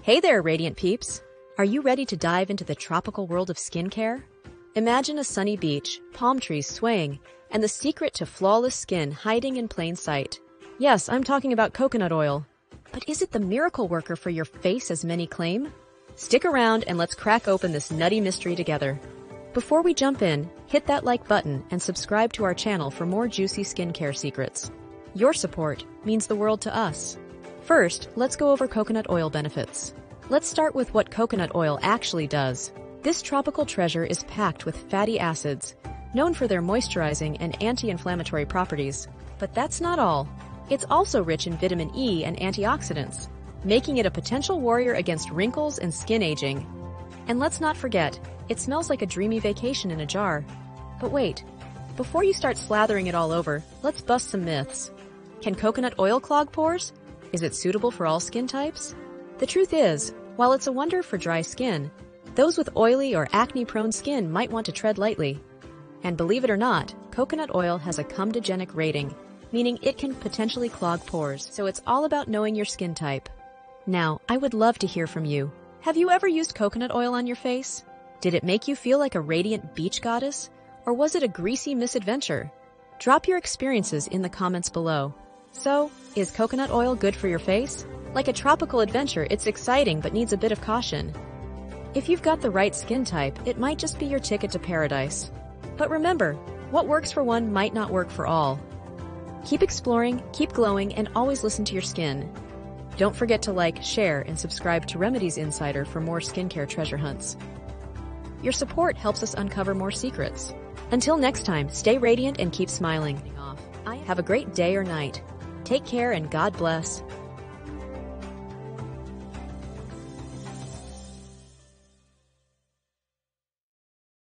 Hey there, Radiant Peeps! Are you ready to dive into the tropical world of skincare? Imagine a sunny beach, palm trees swaying, and the secret to flawless skin hiding in plain sight. Yes, I'm talking about coconut oil. But is it the miracle worker for your face as many claim? Stick around and let's crack open this nutty mystery together. Before we jump in, hit that like button and subscribe to our channel for more juicy skincare secrets. Your support means the world to us. First, let's go over coconut oil benefits. Let's start with what coconut oil actually does. This tropical treasure is packed with fatty acids, known for their moisturizing and anti-inflammatory properties. But that's not all. It's also rich in vitamin E and antioxidants, making it a potential warrior against wrinkles and skin aging. And let's not forget, it smells like a dreamy vacation in a jar. But wait, before you start slathering it all over, let's bust some myths. Can coconut oil clog pores? Is it suitable for all skin types? The truth is, while it's a wonder for dry skin, those with oily or acne-prone skin might want to tread lightly. And believe it or not, coconut oil has a comedogenic rating, meaning it can potentially clog pores, so it's all about knowing your skin type. Now, I would love to hear from you. Have you ever used coconut oil on your face? Did it make you feel like a radiant beach goddess? Or was it a greasy misadventure? Drop your experiences in the comments below. So, is coconut oil good for your face? Like a tropical adventure, it's exciting but needs a bit of caution. If you've got the right skin type, it might just be your ticket to paradise. But remember, what works for one might not work for all. Keep exploring, keep glowing, and always listen to your skin. Don't forget to like, share, and subscribe to Remedies Insider for more skincare treasure hunts. Your support helps us uncover more secrets. Until next time, stay radiant and keep smiling. Have a great day or night. Take care and God bless.